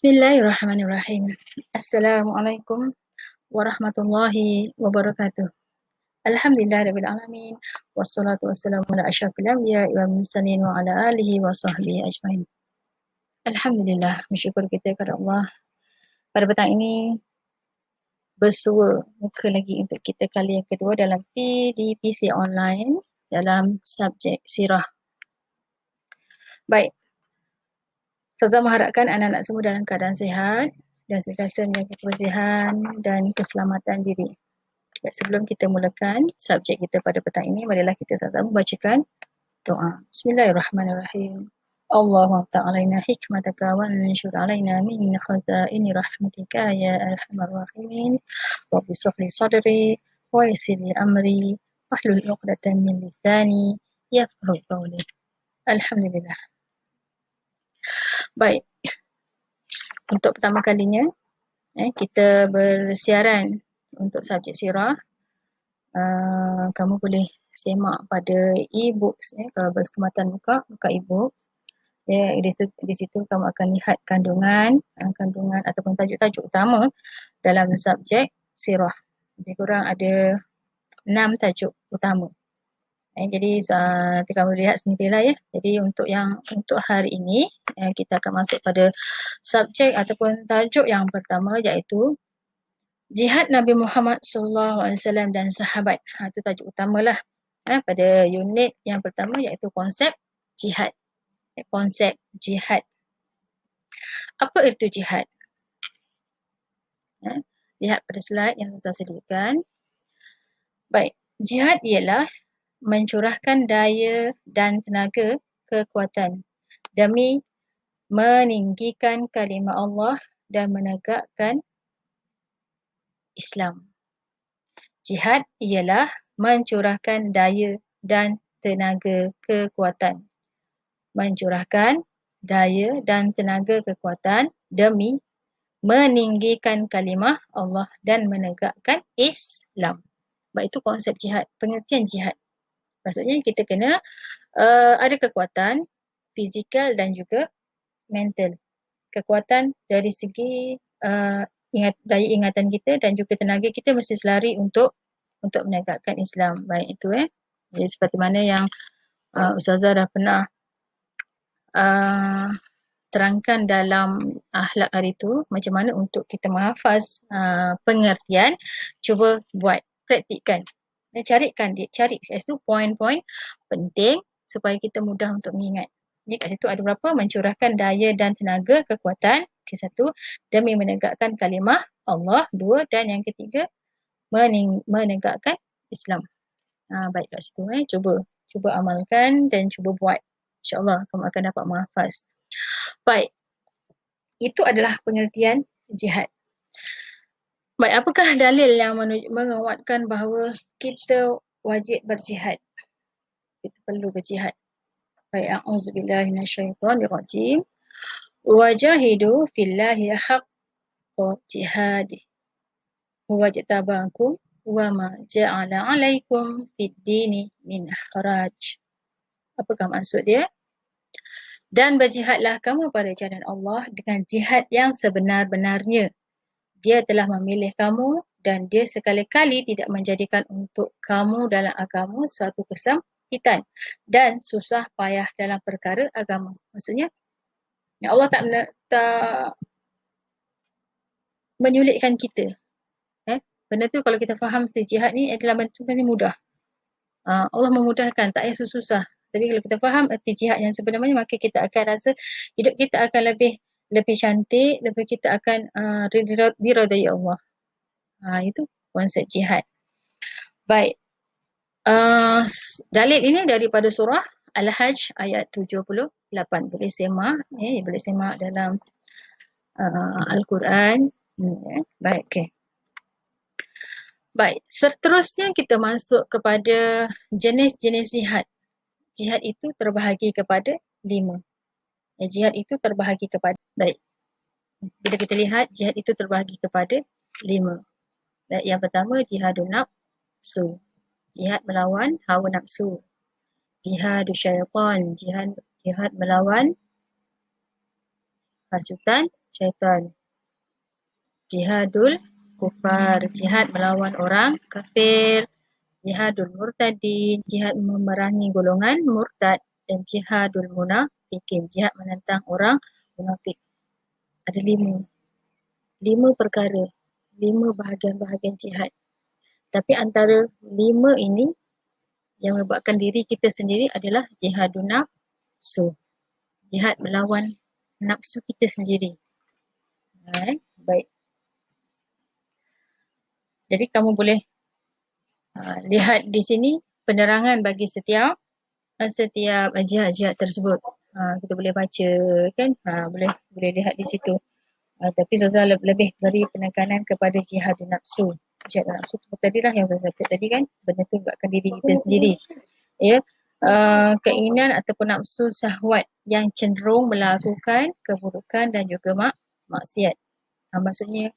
Bismillahirrahmanirrahim. Assalamualaikum warahmatullahi wabarakatuh. Alhamdulillahirabbil alamin wassalatu wassalamu ala asyrafil anbiya'i wal mursalin wa ala alihi wa sahbihi ajmain. Alhamdulillah, bersyukur kita kepada Allah. Pada petang ini bersua muka lagi untuk kita kali yang kedua dalam PDPC online dalam subjek sirah. Baik, Ustazah mengharapkan anak-anak semua dalam keadaan sihat dan sentiasa menjaga kebersihan dan keselamatan diri. Baik, sebelum kita mulakan subjek kita pada petang ini, marilah kita sama-sama membacakan doa. Bismillahirrahmanirrahim. Allahumma ta'alaina hikmataka wa anshur alaina min khazaini rahmatika ya arhamar rahimin. Rabbi shrah sadri wa yassir li amri wahlul 'uqdatam min lisani yafqahu qawli. Alhamdulillah. Baik. Untuk pertama kalinya kita bersiaran untuk subjek sirah. Kamu boleh semak pada e-books kalau berkesempatan buka e-book. Di situ kamu akan lihat kandungan ataupun tajuk-tajuk utama dalam subjek sirah. Lebih kurang ada 6 tajuk utama. Jadi nanti kamu lihat sendirilah ya. Jadi untuk hari ini kita akan masuk pada subjek ataupun tajuk yang pertama, iaitu Jihad Nabi Muhammad SAW dan sahabat. Itu tajuk utamalah pada unit yang pertama, iaitu konsep jihad. Konsep jihad. Apa itu jihad? Lihat pada slide yang saya sediakan. Baik, jihad ialah mencurahkan daya dan tenaga kekuatan demi meninggikan kalimah Allah dan menegakkan Islam. Jihad ialah mencurahkan daya dan tenaga kekuatan. Mencurahkan daya dan tenaga kekuatan demi meninggikan kalimah Allah dan menegakkan Islam. Baik, itu konsep jihad, pengertian jihad. Maksudnya kita kena ada kekuatan fizikal dan juga mental. Kekuatan dari segi daya ingatan kita dan juga tenaga kita mesti selari untuk menegakkan Islam. Baik, itu Jadi seperti mana yang Ustazah dah pernah terangkan dalam akhlak hari itu, macam mana untuk kita menghafaz pengertian, cuba buat, praktikkan. Cari kat situ poin-poin penting supaya kita mudah untuk mengingat. Jadi kat situ ada berapa? Mencurahkan daya dan tenaga kekuatan, satu, demi menegakkan kalimah Allah, dua, dan yang ketiga menegakkan Islam. Baik, kat situ cuba amalkan dan cuba buat. InsyaAllah kamu akan dapat menghafaz. Baik, itu adalah pengertian jihad. Baik, apakah dalil yang menguatkan bahawa kita wajib berjihad? Kita perlu berjihad. Baik, a'udzubillahi minasyaitonirrajim. Wajahidu fillahi haqqa jihadih. Huwa jtabakum wa ma ja'ala 'alaikum fid-dini min haraj. Apakah maksud dia? Dan berjihadlah kamu pada jalan Allah dengan jihad yang sebenar-benarnya. Dia telah memilih kamu dan dia sekali-kali tidak menjadikan untuk kamu dalam agama suatu kesempitan dan susah payah dalam perkara agama. Maksudnya, Allah tak menyulitkan kita. Benda tu kalau kita faham jihad ni adalah sebenarnya mudah. Allah memudahkan, tak payah susah. Tapi kalau kita faham erti jihad yang sebenarnya, maka kita akan rasa hidup kita akan lebih cantik, kita akan diridai Allah. Itu konsep jihad. Baik. Dalil ini daripada surah Al-Hajj ayat 78. Boleh semak dalam Al-Quran. Baik, okey. Baik, seterusnya kita masuk kepada jenis-jenis jihad. Jihad itu terbahagi kepada 5. Jihad itu terbahagi kepada, baik. Bila kita lihat, jihad itu terbahagi kepada 5. Yang pertama, jihadun nafsu. Jihad melawan hawa nafsu. Jihadus syaitan. Jihad melawan hasutan syaitan. Jihadul kufar, jihad melawan orang kafir. Jihadul murtadin, jihad memerangi golongan murtad. Dan jihadul munafikin, jihad menentang orang munafik. Ada 5 perkara, 5 bahagian-bahagian jihad. Tapi antara 5 ini yang menyebabkan diri kita sendiri adalah jihadun nafsu. Jihad melawan nafsu kita sendiri. Baik. Jadi kamu boleh lihat di sini penerangan bagi setiap jihad-jihad tersebut. Kita boleh baca kan, boleh lihat di situ. Tapi Zaza lebih beri penekanan kepada jihad nafsu. Jihad nafsu tu tadilah yang Zaza sebut tadi kan, benda tu buatkan diri kita sendiri. Ya, keinginan ataupun nafsu syahwat yang cenderung melakukan keburukan dan juga maksiat. Maksudnya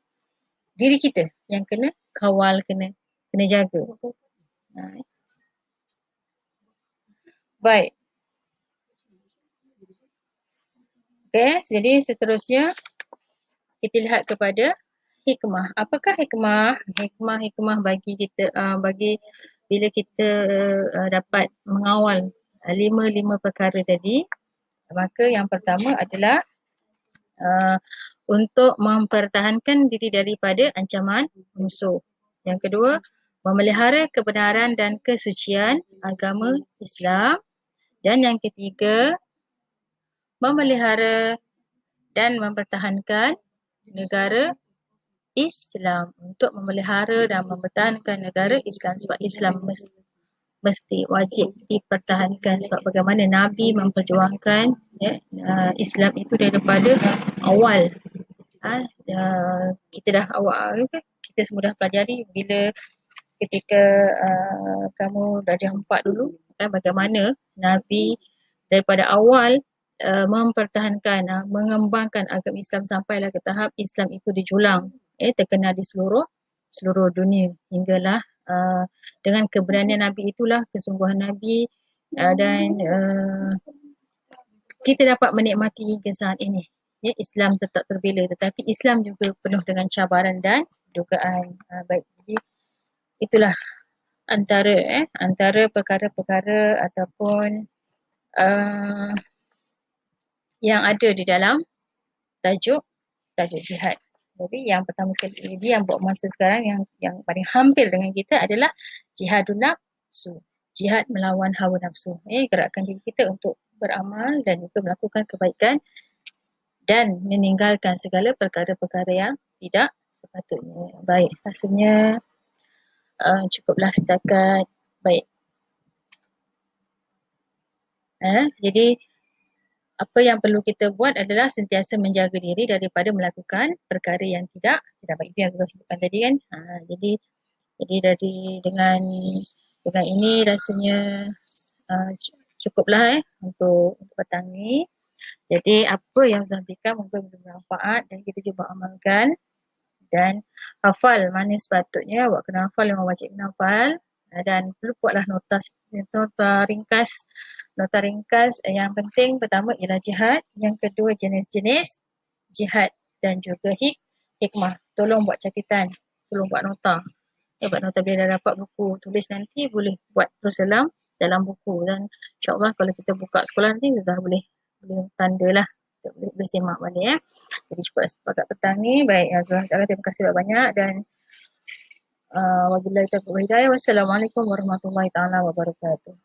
diri kita yang kena kawal, kena jaga. Baik. Okay, jadi seterusnya kita lihat kepada hikmah. Apakah hikmah? Hikmah bagi kita, bagi bila kita dapat mengawal 5 perkara tadi, maka yang pertama adalah untuk mempertahankan diri daripada ancaman musuh. Yang kedua, memelihara kebenaran dan kesucian agama Islam. Dan yang ketiga, memelihara dan mempertahankan negara Islam. Untuk memelihara dan mempertahankan negara Islam, sebab Islam mesti wajib dipertahankan, sebab bagaimana Nabi memperjuangkan Islam itu daripada awal. Kita dah awal, kita semua dah pelajari bila ketika kamu darjah 4 dulu, bagaimana Nabi daripada awal mempertahankan, mengembangkan agama Islam sampailah ke tahap Islam itu dijulang, terkenal di seluruh dunia, hinggalah dengan keberanian Nabi itulah, kesungguhan Nabi, dan kita dapat menikmati hingga saat ini. Islam tetap terbela, tetapi Islam juga penuh dengan cabaran dan dugaan. Baik, jadi itulah antara perkara-perkara ataupun yang ada di dalam tajuk jihad. Jadi yang pertama sekali, jadi yang buat masa sekarang yang paling hampir dengan kita adalah jihadun nafsu. Jihad melawan hawa nafsu. Gerakkan diri kita untuk beramal dan juga melakukan kebaikan dan meninggalkan segala perkara-perkara yang tidak sepatutnya. Baik, rasanya cukuplah setakat. Baik. Jadi apa yang perlu kita buat adalah sentiasa menjaga diri daripada melakukan perkara yang tidak baik. Itu yang saya sebutkan tadi kan. Jadi dengan ini rasanya cukuplah untuk petang ni. Jadi apa yang saya sampaikan mungkin bermanfaat dan kita cuba amalkan, dan hafal mana sepatutnya awak kena hafal, memang wajib kena hafal, dan perlu buatlah nota ringkas. Nota ringkas yang penting pertama ialah jihad, yang kedua jenis-jenis jihad dan juga hikmah. Tolong buat catatan, tolong buat nota. Buat nota bila dah dapat buku tulis nanti boleh buat terus dalam buku, dan insyaAllah kalau kita buka sekolah nanti Zah boleh tandalah, boleh bersemak balik. Jadi cukup setakat petang ni. Baik, Azrah, terima kasih banyak, dan wabillahi taufiq wal hidayah. Wassalamualaikum warahmatullahi taala wabarakatuh.